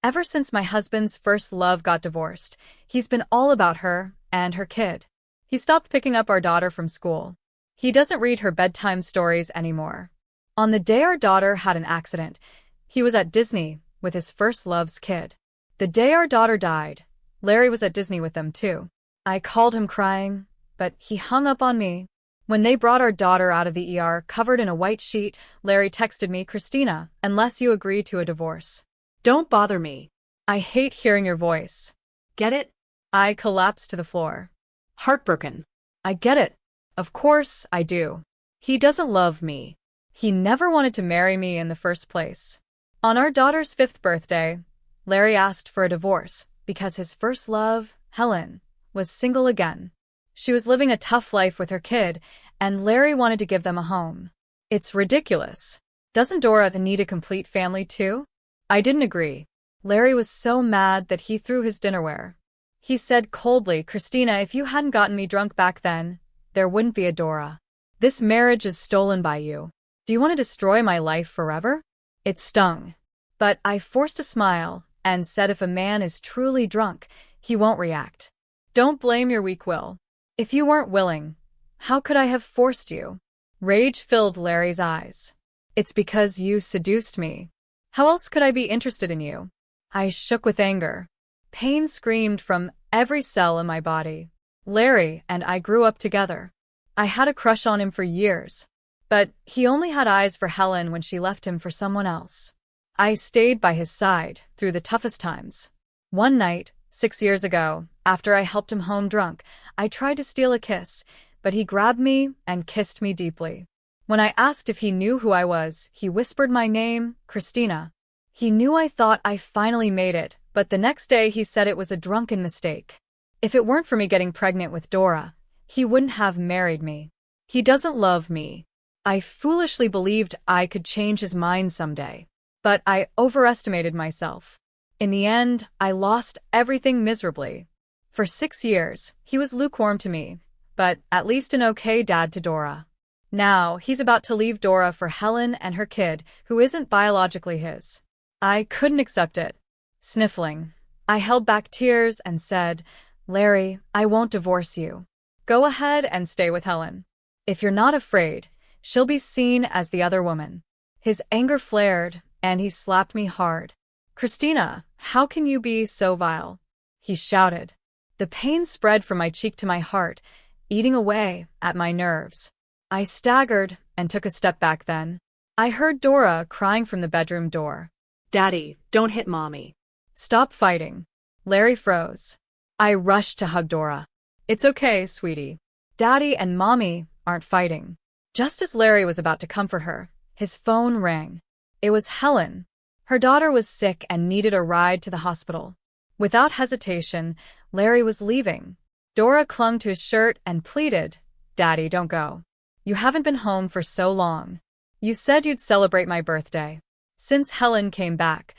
Ever since my husband's first love got divorced, he's been all about her and her kid. He stopped picking up our daughter from school. He doesn't read her bedtime stories anymore. On the day our daughter had an accident, he was at Disney with his first love's kid. The day our daughter died, Larry was at Disney with them too. I called him crying, but he hung up on me. When they brought our daughter out of the ER covered in a white sheet, Larry texted me, "Christina, unless you agree to a divorce. Don't bother me. I hate hearing your voice." Get it? I collapsed to the floor. Heartbroken. I get it. Of course I do. He doesn't love me. He never wanted to marry me in the first place. On our daughter's 5th birthday, Larry asked for a divorce because his first love, Helen, was single again. She was living a tough life with her kid, and Larry wanted to give them a home. It's ridiculous. Doesn't Dora need a complete family too? I didn't agree. Larry was so mad that he threw his dinnerware. He said coldly, "Christina, if you hadn't gotten me drunk back then, there wouldn't be a Dora. This marriage is stolen by you. Do you want to destroy my life forever?" It stung. But I forced a smile and said if a man is truly drunk, he won't react. Don't blame your weak will. If you weren't willing, how could I have forced you? Rage filled Larry's eyes. It's because you seduced me. How else could I be interested in you? I shook with anger. Pain screamed from every cell in my body. Larry and I grew up together. I had a crush on him for years. But he only had eyes for Helen when she left him for someone else. I stayed by his side through the toughest times. One night, 6 years ago, after I helped him home drunk, I tried to steal a kiss, but he grabbed me and kissed me deeply. When I asked if he knew who I was, he whispered my name, Christina. He knew I thought I finally made it, but the next day he said it was a drunken mistake. If it weren't for me getting pregnant with Dora, he wouldn't have married me. He doesn't love me. I foolishly believed I could change his mind someday. But I overestimated myself. In the end, I lost everything miserably. For 6 years, he was lukewarm to me, but at least an okay dad to Dora. Now, he's about to leave Dora for Helen and her kid, who isn't biologically his. I couldn't accept it. Sniffling, I held back tears and said, "Larry, I won't divorce you. Go ahead and stay with Helen. If you're not afraid, she'll be seen as the other woman." His anger flared, and he slapped me hard. "Christina, how can you be so vile?" he shouted. The pain spread from my cheek to my heart, eating away at my nerves. I staggered and took a step back then. I heard Dora crying from the bedroom door. Daddy, don't hit Mommy. Stop fighting. Larry froze. I rushed to hug Dora. It's okay, sweetie. Daddy and Mommy aren't fighting. Just as Larry was about to comfort her, his phone rang. It was Helen. Her daughter was sick and needed a ride to the hospital. Without hesitation, Larry was leaving. Dora clung to his shirt and pleaded, "Daddy, don't go. You haven't been home for so long. You said you'd celebrate my birthday." Since Helen came back,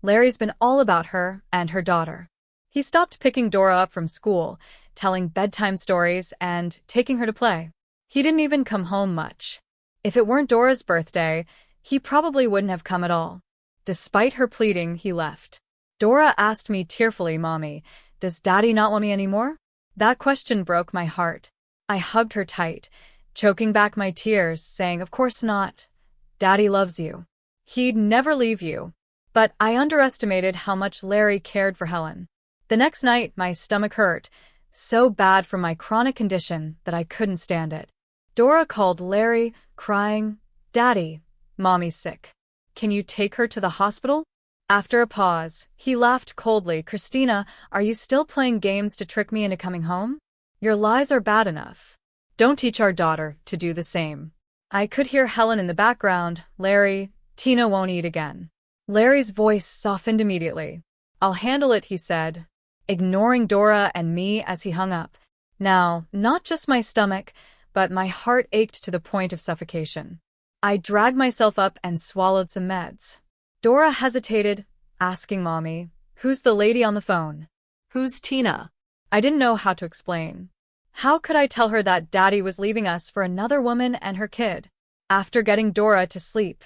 Larry's been all about her and her daughter. He stopped picking Dora up from school, telling bedtime stories, and taking her to play. He didn't even come home much. If it weren't Dora's birthday, he probably wouldn't have come at all. Despite her pleading, he left. Dora asked me tearfully, "Mommy, does Daddy not want me anymore?" That question broke my heart. I hugged her tight, choking back my tears, saying, "Of course not. Daddy loves you. He'd never leave you." But I underestimated how much Larry cared for Helen. The next night, my stomach hurt, so bad from my chronic condition that I couldn't stand it. Dora called Larry, crying, "Daddy, Mommy's sick. Can you take her to the hospital?" After a pause, he laughed coldly. "Christina, are you still playing games to trick me into coming home? Your lies are bad enough. Don't teach our daughter to do the same." I could hear Helen in the background. "Larry, Tina won't eat again." Larry's voice softened immediately. "I'll handle it," he said, ignoring Dora and me as he hung up. Now, not just my stomach, but my heart ached to the point of suffocation. I dragged myself up and swallowed some meds. Dora hesitated, asking Mommy, "Who's the lady on the phone?" "Who's Tina?" I didn't know how to explain. How could I tell her that Daddy was leaving us for another woman and her kid? After getting Dora to sleep,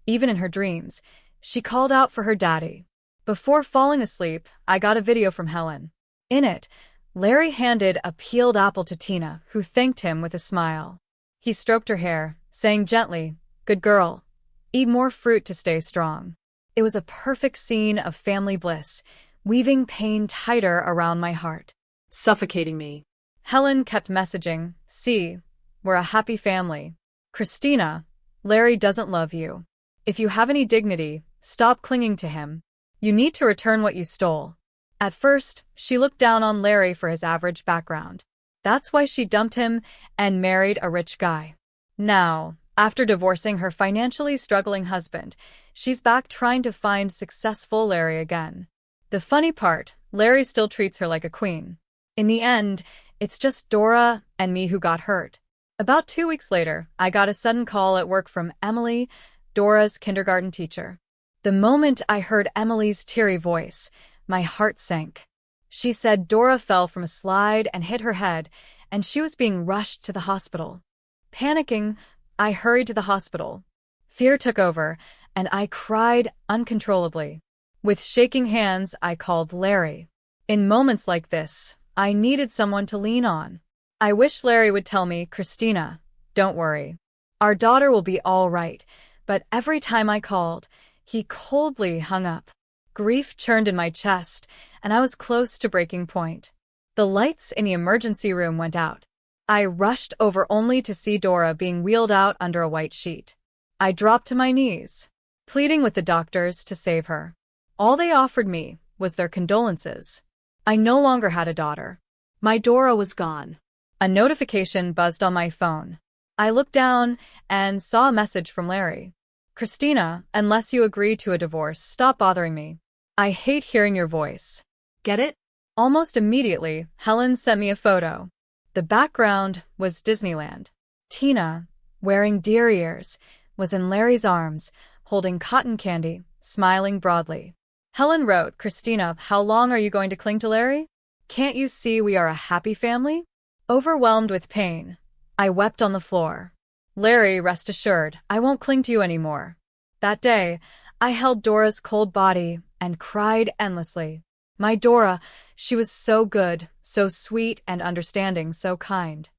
even in her dreams, she called out for her daddy. Before falling asleep, I got a video from Helen. In it, Larry handed a peeled apple to Tina, who thanked him with a smile. He stroked her hair, saying gently, "Good girl. Eat more fruit to stay strong." It was a perfect scene of family bliss, weaving pain tighter around my heart. Suffocating me. Helen kept messaging, "See, we're a happy family. Christina, Larry doesn't love you. If you have any dignity, stop clinging to him. You need to return what you stole." At first, she looked down on Larry for his average background. That's why she dumped him and married a rich guy. Now, after divorcing her financially struggling husband, she's back trying to find successful Larry again. The funny part, Larry still treats her like a queen. In the end, it's just Dora and me who got hurt. About 2 weeks later, I got a sudden call at work from Emily, Dora's kindergarten teacher. The moment I heard Emily's teary voice, my heart sank. She said Dora fell from a slide and hit her head, and she was being rushed to the hospital. Panicking, I hurried to the hospital. Fear took over, and I cried uncontrollably. With shaking hands, I called Larry. In moments like this, I needed someone to lean on. I wish Larry would tell me, "Christina, don't worry. Our daughter will be all right," but every time I called, he coldly hung up. Grief churned in my chest, and I was close to breaking point. The lights in the emergency room went out. I rushed over only to see Dora being wheeled out under a white sheet. I dropped to my knees, pleading with the doctors to save her. All they offered me was their condolences. I no longer had a daughter. My Dora was gone. A notification buzzed on my phone. I looked down and saw a message from Larry. "Christina, unless you agree to a divorce, stop bothering me. I hate hearing your voice." Get it? Almost immediately, Helen sent me a photo. The background was Disneyland. Tina, wearing deer ears, was in Larry's arms, holding cotton candy, smiling broadly. Helen wrote, "Christina, how long are you going to cling to Larry? Can't you see we are a happy family?" Overwhelmed with pain, I wept on the floor. "Larry, rest assured, I won't cling to you anymore." That day, I held Dora's cold body and cried endlessly. My Dora, she was so good, so sweet and understanding, so kind.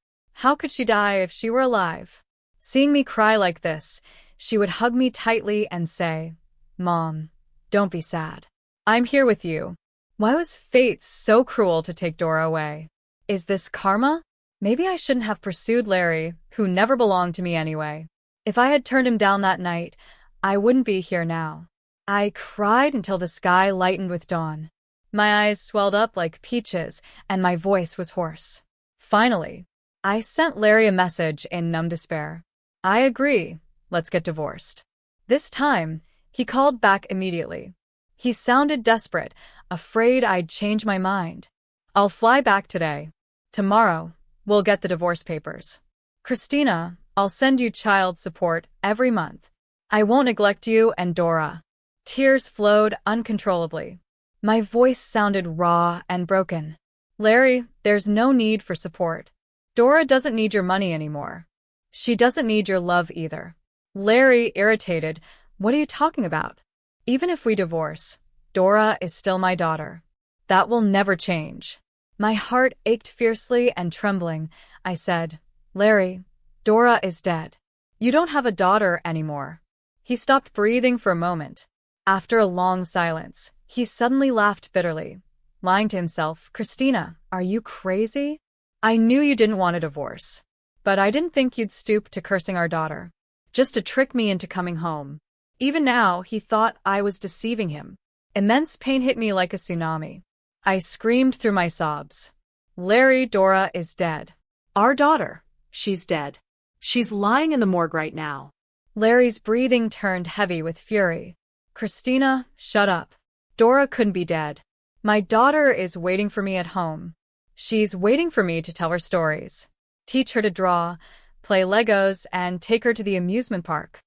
How could she die if she were alive? Seeing me cry like this, she would hug me tightly and say, "Mom, don't be sad. I'm here with you." Why was fate so cruel to take Dora away? Is this karma? Maybe I shouldn't have pursued Larry, who never belonged to me anyway. If I had turned him down that night, I wouldn't be here now. I cried until the sky lightened with dawn. My eyes swelled up like peaches, and my voice was hoarse. Finally, I sent Larry a message in numb despair. "I agree. Let's get divorced." This time, he called back immediately. He sounded desperate, afraid I'd change my mind. "I'll fly back today. Tomorrow, we'll get the divorce papers. Christina, I'll send you child support every month. I won't neglect you and Dora." Tears flowed uncontrollably. My voice sounded raw and broken. "Larry, there's no need for support. Dora doesn't need your money anymore. She doesn't need your love either." Larry, irritated, "What are you talking about? Even if we divorce, Dora is still my daughter. That will never change." My heart ached fiercely and trembling. I said, "Larry, Dora is dead. You don't have a daughter anymore." He stopped breathing for a moment. After a long silence, he suddenly laughed bitterly, lying to himself, "Christina, are you crazy? I knew you didn't want a divorce. But I didn't think you'd stoop to cursing our daughter, just to trick me into coming home." Even now, he thought I was deceiving him. Immense pain hit me like a tsunami. I screamed through my sobs. "Larry, Dora is dead. Our daughter. She's dead. She's lying in the morgue right now." Larry's breathing turned heavy with fury. "Christina, shut up. Dora couldn't be dead. My daughter is waiting for me at home. She's waiting for me to tell her stories, teach her to draw, play Legos, and take her to the amusement park.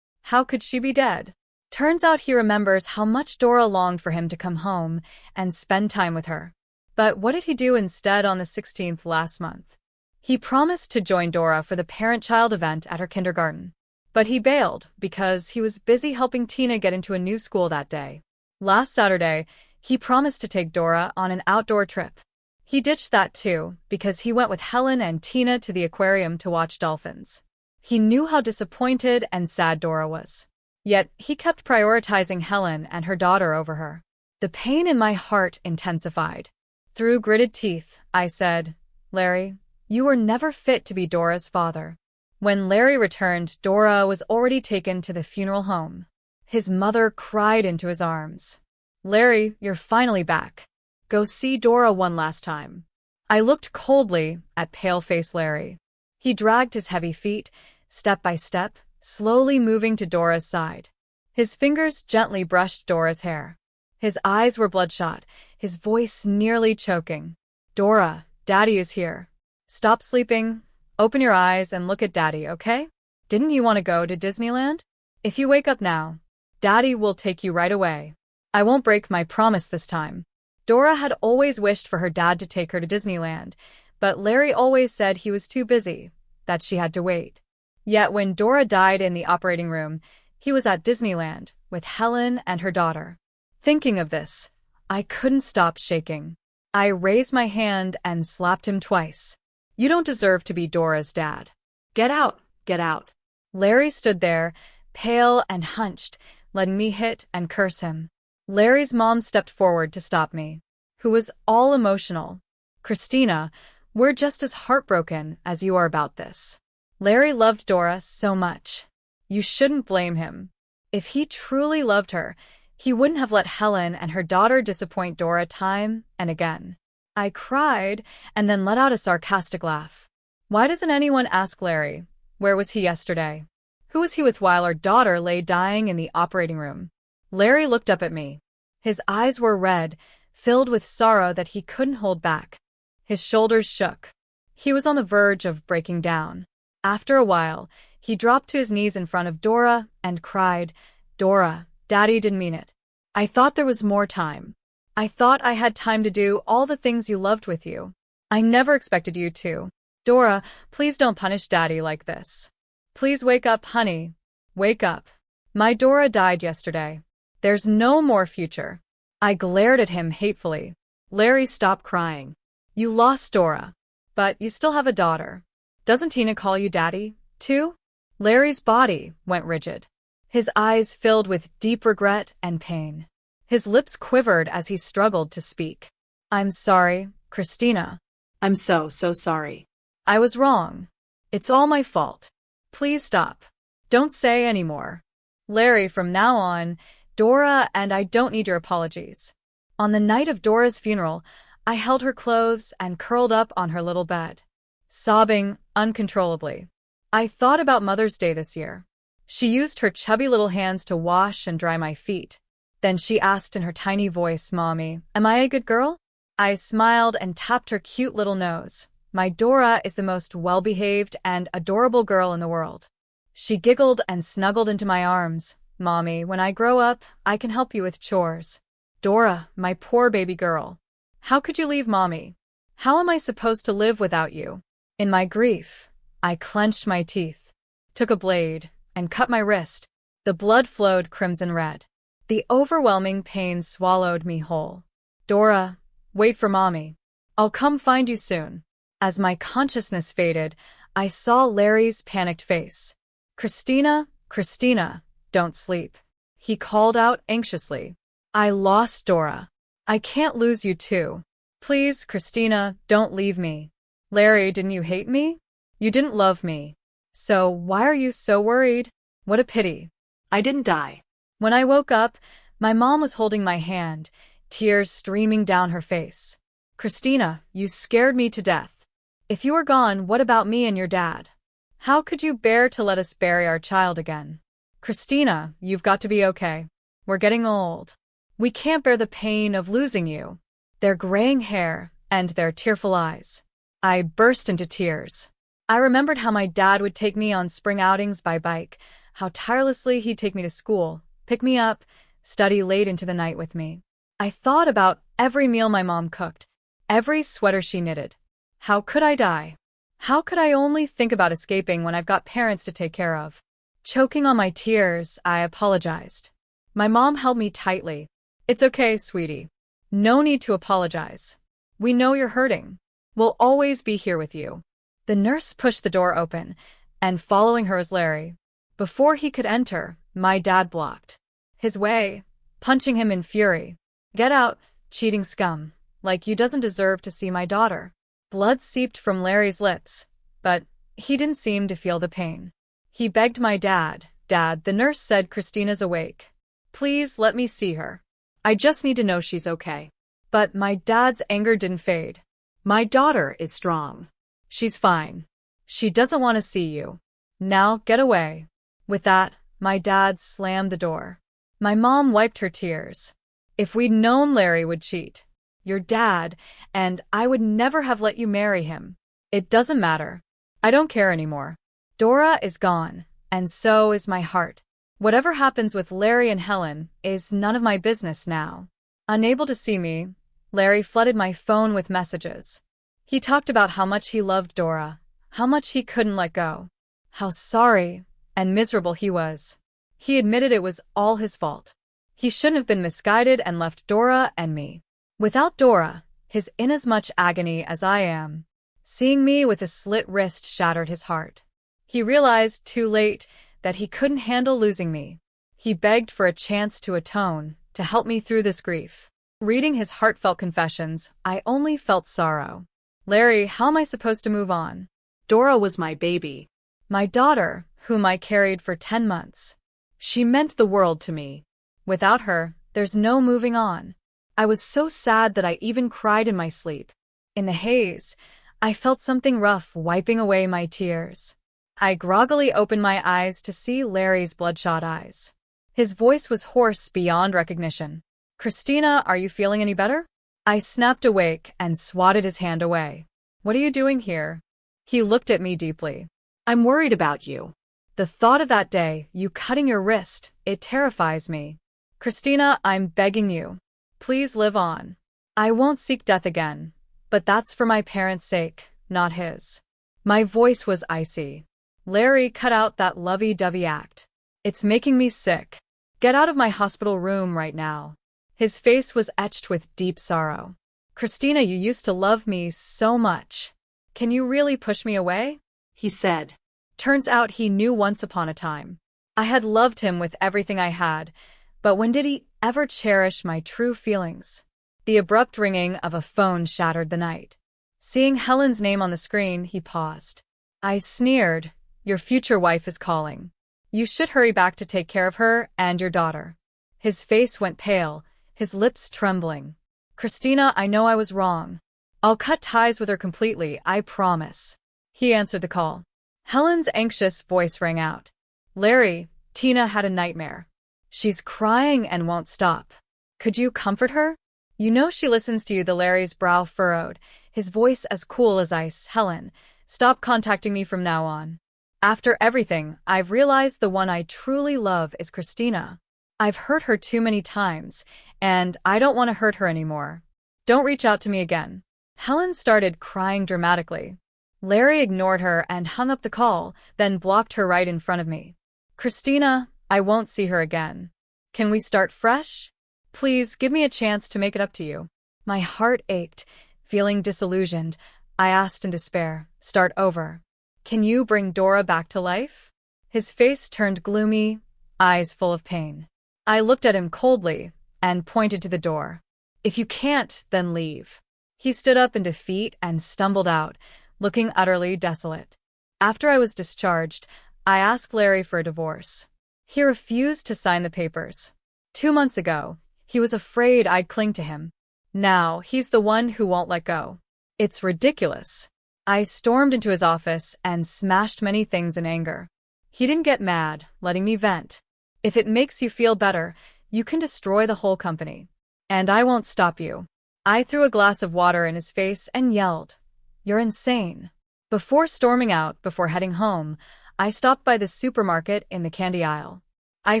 How could she be dead?" Turns out he remembers how much Dora longed for him to come home and spend time with her. But what did he do instead on the 16th last month? He promised to join Dora for the parent-child event at her kindergarten. But he bailed because he was busy helping Tina get into a new school that day. Last Saturday, he promised to take Dora on an outdoor trip. He ditched that too, because he went with Helen and Tina to the aquarium to watch dolphins. He knew how disappointed and sad Dora was. Yet, he kept prioritizing Helen and her daughter over her. The pain in my heart intensified. Through gritted teeth, I said, "Larry, you were never fit to be Dora's father." When Larry returned, Dora was already taken to the funeral home. His mother cried into his arms. "Larry, you're finally back. Go see Dora one last time." I looked coldly at pale-faced Larry. He dragged his heavy feet, step by step, slowly moving to Dora's side. His fingers gently brushed Dora's hair. His eyes were bloodshot, his voice nearly choking. "Dora, Daddy is here. Stop sleeping. Open your eyes and look at Daddy, okay? Didn't you want to go to Disneyland? If you wake up now, Daddy will take you right away. I won't break my promise this time." Dora had always wished for her dad to take her to Disneyland, but Larry always said he was too busy, that she had to wait. Yet when Dora died in the operating room, he was at Disneyland with Helen and her daughter. Thinking of this, I couldn't stop shaking. I raised my hand and slapped him twice. "You don't deserve to be Dora's dad. Get out, get out." Larry stood there, pale and hunched, letting me hit and curse him. Larry's mom stepped forward to stop me, who was all emotional. "Christina, we're just as heartbroken as you are about this. Larry loved Dora so much. You shouldn't blame him. If he truly loved her, he wouldn't have let Helen and her daughter disappoint Dora time and again." I cried and then let out a sarcastic laugh. Why doesn't anyone ask Larry, where was he yesterday? Who was he with while our daughter lay dying in the operating room? Larry looked up at me. His eyes were red, filled with sorrow that he couldn't hold back. His shoulders shook. He was on the verge of breaking down. After a while, he dropped to his knees in front of Dora and cried, "Dora, Daddy didn't mean it. I thought there was more time. I thought I had time to do all the things you loved with you. I never expected you to. Dora, please don't punish Daddy like this. Please wake up, honey. Wake up. My Dora died yesterday. There's no more future." I glared at him hatefully. "Larry, stop crying. You lost Dora, but you still have a daughter. Doesn't Tina call you Daddy, too?" Larry's body went rigid. His eyes filled with deep regret and pain. His lips quivered as he struggled to speak. "I'm sorry, Christina. I'm so sorry. I was wrong. It's all my fault. Please stop. Don't say any more. Larry, from now on, Dora and I don't need your apologies." On the night of Dora's funeral, I held her clothes and curled up on her little bed, sobbing uncontrollably. I thought about Mother's Day this year. She used her chubby little hands to wash and dry my feet. Then she asked in her tiny voice, "Mommy, am I a good girl?" I smiled and tapped her cute little nose. "My Dora is the most well-behaved and adorable girl in the world." She giggled and snuggled into my arms. "Mommy, when I grow up, I can help you with chores." "Dora, my poor baby girl. How could you leave Mommy? How am I supposed to live without you?" In my grief, I clenched my teeth, took a blade, and cut my wrist. The blood flowed crimson red. The overwhelming pain swallowed me whole. "Dora, wait for Mommy. I'll come find you soon." As my consciousness faded, I saw Larry's panicked face. "Christina, Christina, don't sleep," he called out anxiously. "I lost Dora. I can't lose you too. Please, Christina, don't leave me." "Larry, didn't you hate me? You didn't love me. So why are you so worried? What a pity." "I didn't die." When I woke up, my mom was holding my hand, tears streaming down her face. "Christina, you scared me to death. If you were gone, what about me and your dad? How could you bear to let us bury our child again? Christina, you've got to be okay. We're getting old. We can't bear the pain of losing you." Their graying hair and their tearful eyes. I burst into tears. I remembered how my dad would take me on spring outings by bike, how tirelessly he'd take me to school, pick me up, study late into the night with me. I thought about every meal my mom cooked, every sweater she knitted. How could I die? How could I only think about escaping when I've got parents to take care of? Choking on my tears, I apologized. My mom held me tightly. It's okay, sweetie. No need to apologize. We know you're hurting. We'll always be here with you. The nurse pushed the door open, and following her was Larry. Before he could enter, my dad blocked his way, punching him in fury. Get out, cheating scum, like you doesn't deserve to see my daughter. Blood seeped from Larry's lips, but he didn't seem to feel the pain. He begged my dad, Dad, the nurse said Christina's awake. Please let me see her. I just need to know she's okay. But my dad's anger didn't fade. My daughter is strong. She's fine. She doesn't want to see you. Now get away. With that, my dad slammed the door. My mom wiped her tears. If we'd known Larry would cheat, your dad, and I would never have let you marry him. It doesn't matter. I don't care anymore. Dora is gone, and so is my heart. Whatever happens with Larry and Helen is none of my business now. Unable to see me, Larry flooded my phone with messages. He talked about how much he loved Dora, how much he couldn't let go, how sorry and miserable he was. He admitted it was all his fault. He shouldn't have been misguided and left Dora and me. Without Dora, his in as much agony as I am. Seeing me with a slit wrist shattered his heart. He realized, too late, that he couldn't handle losing me. He begged for a chance to atone, to help me through this grief. Reading his heartfelt confessions, I only felt sorrow. Larry, how am I supposed to move on? Dora was my baby. My daughter, whom I carried for 10 months. She meant the world to me. Without her, there's no moving on. I was so sad that I even cried in my sleep. In the haze, I felt something rough wiping away my tears. I groggily opened my eyes to see Larry's bloodshot eyes. His voice was hoarse beyond recognition. Christina, are you feeling any better? I snapped awake and swatted his hand away. What are you doing here? He looked at me deeply. I'm worried about you. The thought of that day, you cutting your wrist, it terrifies me. Christina, I'm begging you. Please live on. I won't seek death again, but that's for my parents' sake, not his. My voice was icy. Larry, cut out that lovey-dovey act. It's making me sick. Get out of my hospital room right now. His face was etched with deep sorrow. Christina, you used to love me so much. Can you really push me away? He said. Turns out he knew once upon a time. I had loved him with everything I had, but when did he ever cherish my true feelings? The abrupt ringing of a phone shattered the night. Seeing Helen's name on the screen, he paused. I sneered. Your future wife is calling. You should hurry back to take care of her and your daughter. His face went pale, his lips trembling. Christina, I know I was wrong. I'll cut ties with her completely, I promise. He answered the call. Helen's anxious voice rang out. Larry, Tina had a nightmare. She's crying and won't stop. Could you comfort her? You know she listens to you. The Larry's brow furrowed, his voice as cool as ice. Helen, stop contacting me from now on. After everything, I've realized the one I truly love is Christina. I've hurt her too many times, and I don't want to hurt her anymore. Don't reach out to me again. Helen started crying dramatically. Larry ignored her and hung up the call, then blocked her right in front of me. Christina, I won't see her again. Can we start fresh? Please give me a chance to make it up to you. My heart ached, feeling disillusioned. I asked in despair, start over. Can you bring Dora back to life? His face turned gloomy, eyes full of pain. I looked at him coldly and pointed to the door. If you can't, then leave. He stood up in defeat and stumbled out, looking utterly desolate. After I was discharged, I asked Larry for a divorce. He refused to sign the papers. 2 months ago, he was afraid I'd cling to him. Now, he's the one who won't let go. It's ridiculous. I stormed into his office and smashed many things in anger. He didn't get mad, letting me vent. If it makes you feel better, you can destroy the whole company. And I won't stop you. I threw a glass of water in his face and yelled, You're insane. Before storming out, before heading home, I stopped by the supermarket in the candy aisle. I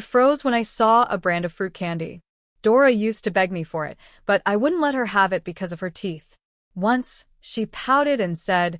froze when I saw a brand of fruit candy. Dora used to beg me for it, but I wouldn't let her have it because of her teeth. Once, she pouted and said,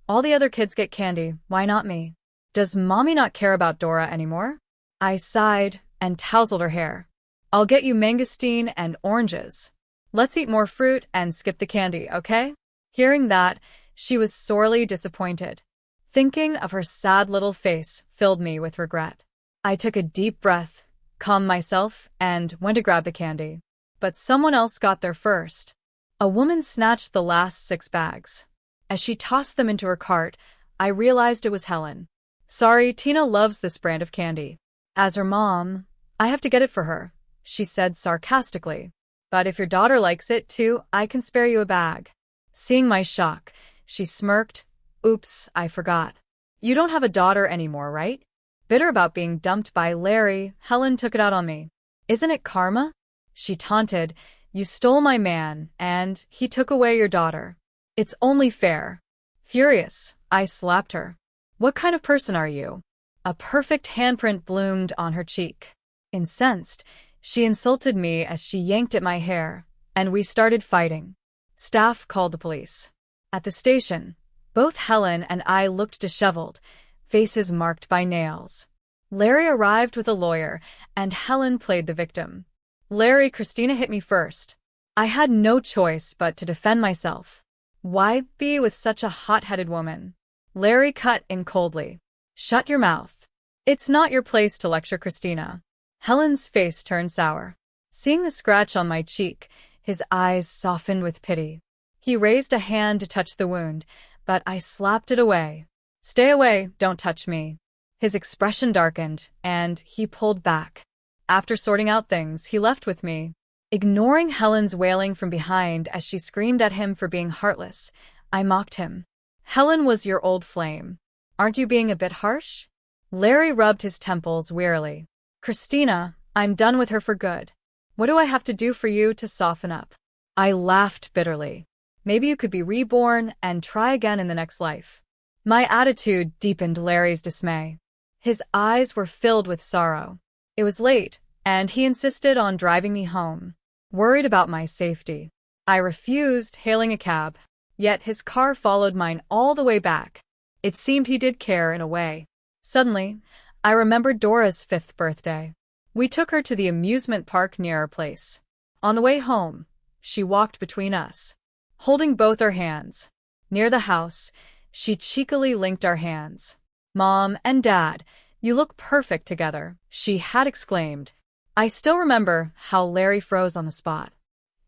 All the other kids get candy, why not me? Does Mommy not care about Dora anymore? I sighed and tousled her hair. I'll get you mangosteen and oranges. Let's eat more fruit and skip the candy, okay? Hearing that, she was sorely disappointed. Thinking of her sad little face filled me with regret. I took a deep breath, calmed myself, and went to grab the candy. But someone else got there first. A woman snatched the last 6 bags. As she tossed them into her cart, I realized it was Helen. Sorry, Tina loves this brand of candy. As her mom, I have to get it for her, she said sarcastically. But if your daughter likes it too, I can spare you a bag. Seeing my shock, she smirked. Oops, I forgot. You don't have a daughter anymore, right? Bitter about being dumped by Larry, Helen took it out on me. Isn't it karma? She taunted. You stole my man, and he took away your daughter. It's only fair. Furious, I slapped her. What kind of person are you? A perfect handprint bloomed on her cheek. Incensed, she insulted me as she yanked at my hair, and we started fighting. Staff called the police. At the station, both Helen and I looked disheveled, faces marked by nails. Larry arrived with a lawyer, and Helen played the victim. Larry, Christina hit me first. I had no choice but to defend myself. Why be with such a hot-headed woman? Larry cut in coldly. Shut your mouth. It's not your place to lecture Christina. Helen's face turned sour. Seeing the scratch on my cheek, his eyes softened with pity. He raised a hand to touch the wound, but I slapped it away. Stay away, don't touch me. His expression darkened, and he pulled back. After sorting out things, he left with me. Ignoring Helen's wailing from behind as she screamed at him for being heartless, I mocked him. Helen was your old flame. Aren't you being a bit harsh? Larry rubbed his temples wearily. Christina, I'm done with her for good. What do I have to do for you to soften up? I laughed bitterly. Maybe you could be reborn and try again in the next life. My attitude deepened Larry's dismay. His eyes were filled with sorrow. It was late, and he insisted on driving me home, worried about my safety. I refused hailing a cab, yet his car followed mine all the way back. It seemed he did care in a way. Suddenly, I remembered Dora's 5th birthday. We took her to the amusement park near our place. On the way home, she walked between us, holding both our hands. Near the house, she cheekily linked our hands. Mom and Dad, you look perfect together, she had exclaimed. I still remember how Larry froze on the spot.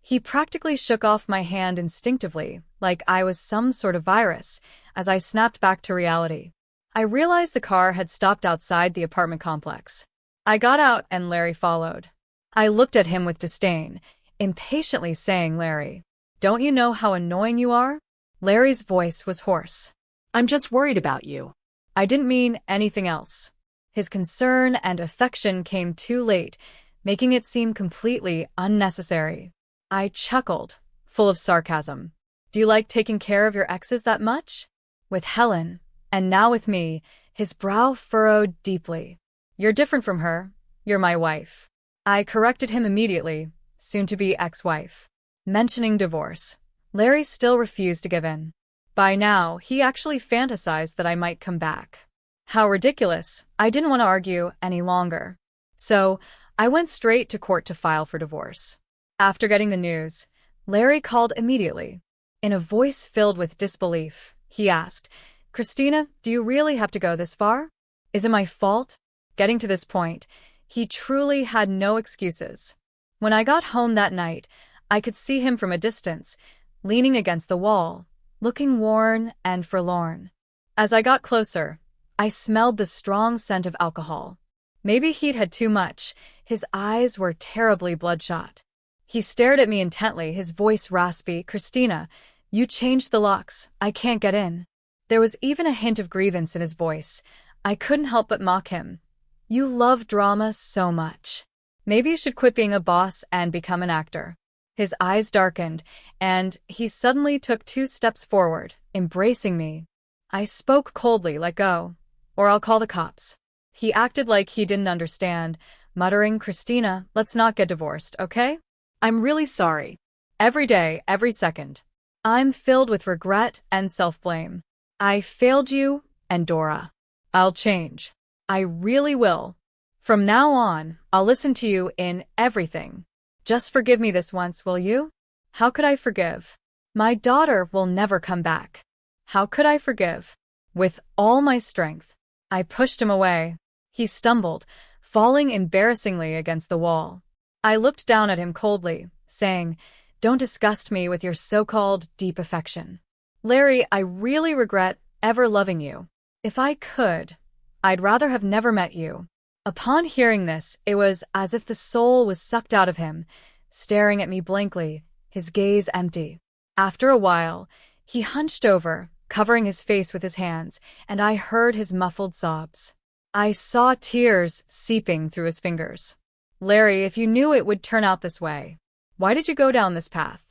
He practically shook off my hand instinctively, like I was some sort of virus, as I snapped back to reality. I realized the car had stopped outside the apartment complex. I got out and Larry followed. I looked at him with disdain, impatiently saying, Larry, don't you know how annoying you are? Larry's voice was hoarse. I'm just worried about you. I didn't mean anything else. His concern and affection came too late, making it seem completely unnecessary. I chuckled, full of sarcasm. Do you like taking care of your exes that much? With Helen, and now with me, his brow furrowed deeply. You're different from her. You're my wife. I corrected him immediately, soon-to-be ex-wife. Mentioning divorce, Larry still refused to give in. By now, he actually fantasized that I might come back. How ridiculous. I didn't want to argue any longer. So, I went straight to court to file for divorce. After getting the news, Larry called immediately. In a voice filled with disbelief, he asked, Christina, do you really have to go this far? Is it my fault? Getting to this point, he truly had no excuses. When I got home that night, I could see him from a distance, leaning against the wall, looking worn and forlorn. As I got closer, I smelled the strong scent of alcohol. Maybe he'd had too much. His eyes were terribly bloodshot. He stared at me intently, his voice raspy. Christina, you changed the locks. I can't get in. There was even a hint of grievance in his voice. I couldn't help but mock him. You love drama so much. Maybe you should quit being a boss and become an actor. His eyes darkened, and he suddenly took 2 steps forward, embracing me. I spoke coldly, let go, or I'll call the cops. He acted like he didn't understand, muttering, Christina, let's not get divorced, okay? I'm really sorry. Every day, every second. I'm filled with regret and self-blame. I failed you and Dora. I'll change. I really will. From now on, I'll listen to you in everything. Just forgive me this once, will you? How could I forgive? My daughter will never come back. How could I forgive? With all my strength, I pushed him away. He stumbled, falling embarrassingly against the wall. I looked down at him coldly, saying, "Don't disgust me with your so-called deep affection. Larry, I really regret ever loving you. If I could, I'd rather have never met you." Upon hearing this, it was as if the soul was sucked out of him, staring at me blankly, his gaze empty. After a while, he hunched over, covering his face with his hands, and I heard his muffled sobs. I saw tears seeping through his fingers. "Larry, if you knew it would turn out this way, why did you go down this path?"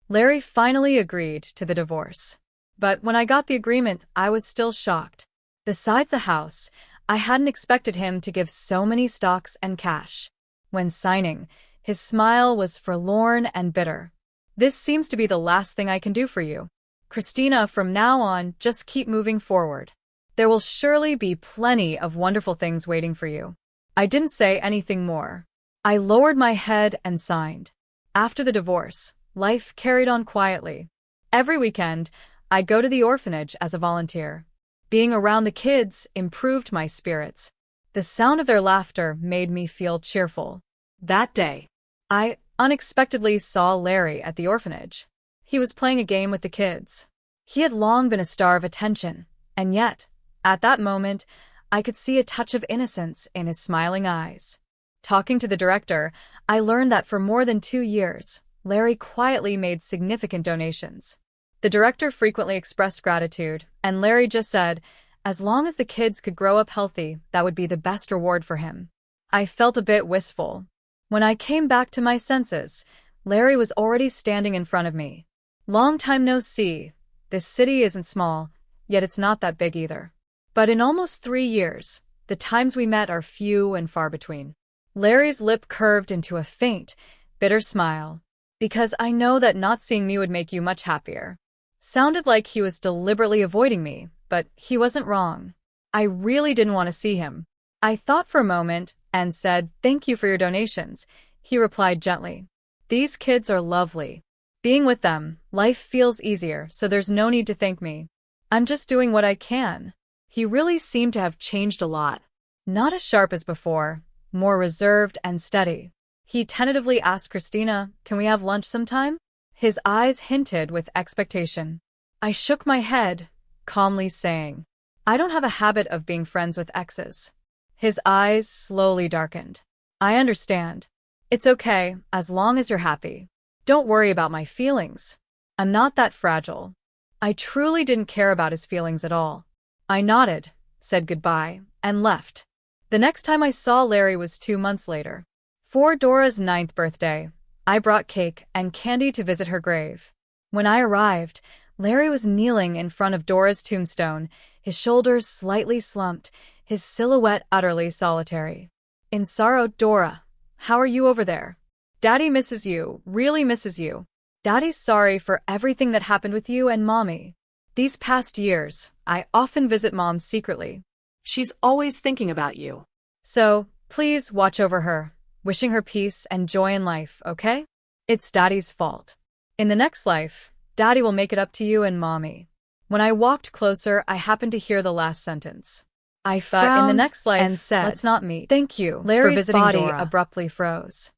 Larry finally agreed to the divorce. But when I got the agreement, I was still shocked. Besides the house, I hadn't expected him to give so many stocks and cash. When signing, his smile was forlorn and bitter. "This seems to be the last thing I can do for you. Christina, from now on, just keep moving forward. There will surely be plenty of wonderful things waiting for you." I didn't say anything more. I lowered my head and signed. After the divorce, life carried on quietly. Every weekend, I'd go to the orphanage as a volunteer. Being around the kids improved my spirits. The sound of their laughter made me feel cheerful. That day, I unexpectedly saw Larry at the orphanage. He was playing a game with the kids. He had long been a star of attention, and yet, at that moment, I could see a touch of innocence in his smiling eyes. Talking to the director, I learned that for more than 2 years, Larry quietly made significant donations. The director frequently expressed gratitude, and Larry just said, as long as the kids could grow up healthy, that would be the best reward for him. I felt a bit wistful. When I came back to my senses, Larry was already standing in front of me. "Long time no see. This city isn't small, yet it's not that big either. But in almost 3 years, the times we met are few and far between." Larry's lip curved into a faint, bitter smile. "Because I know that not seeing me would make you much happier." Sounded like he was deliberately avoiding me, but he wasn't wrong. I really didn't want to see him. I thought for a moment and said, "Thank you for your donations." He replied gently, "These kids are lovely. Being with them, life feels easier, so there's no need to thank me. I'm just doing what I can." He really seemed to have changed a lot. Not as sharp as before, more reserved and steady. He tentatively asked Christina, "Can we have lunch sometime?" His eyes hinted with expectation. I shook my head, calmly saying, "I don't have a habit of being friends with exes." His eyes slowly darkened. "I understand. It's okay, as long as you're happy. Don't worry about my feelings. I'm not that fragile." I truly didn't care about his feelings at all. I nodded, said goodbye, and left. The next time I saw Larry was 2 months later. For Dora's 9th birthday, I brought cake and candy to visit her grave. When I arrived, Larry was kneeling in front of Dora's tombstone, his shoulders slightly slumped, his silhouette utterly solitary. In sorrow, "Dora, how are you over there? Daddy misses you, really misses you. Daddy's sorry for everything that happened with you and Mommy. These past years, I often visit Mom secretly. She's always thinking about you. So, please watch over her, wishing her peace and joy in life, okay? It's Daddy's fault. In the next life, Daddy will make it up to you and Mommy." When I walked closer, I happened to hear the last sentence. I frowned in the next life and said, "Let's not meet." "Thank you." Larry's for visiting body Dora abruptly froze.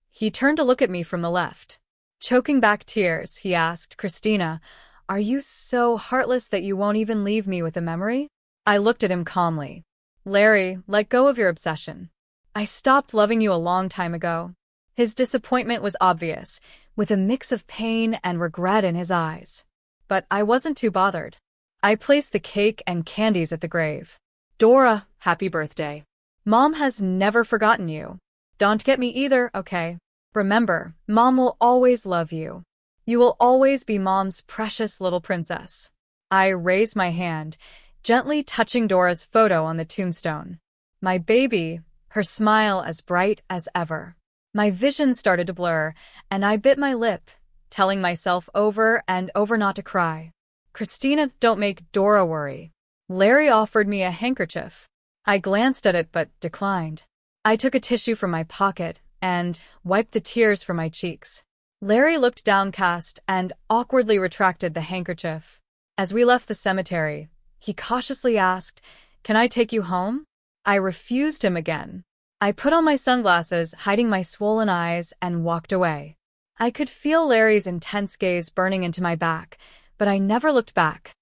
He turned to look at me from the left. Choking back tears, he asked, "Christina, are you so heartless that you won't even leave me with a memory?" I looked at him calmly. "Larry, let go of your obsession. I stopped loving you a long time ago." His disappointment was obvious, with a mix of pain and regret in his eyes. But I wasn't too bothered. I placed the cake and candies at the grave. "Dora, happy birthday. Mom has never forgotten you. Don't get me either, okay? Remember, Mom will always love you. You will always be Mom's precious little princess." I raised my hand, gently touching Dora's photo on the tombstone. My baby, her smile as bright as ever. My vision started to blur, and I bit my lip, telling myself over and over not to cry. "Christina, don't make Dora worry." Larry offered me a handkerchief. I glanced at it but declined. I took a tissue from my pocket and wiped the tears from my cheeks. Larry looked downcast and awkwardly retracted the handkerchief. As we left the cemetery, he cautiously asked, "Can I take you home?" I refused him again. I put on my sunglasses, hiding my swollen eyes, and walked away. I could feel Larry's intense gaze burning into my back, but I never looked back.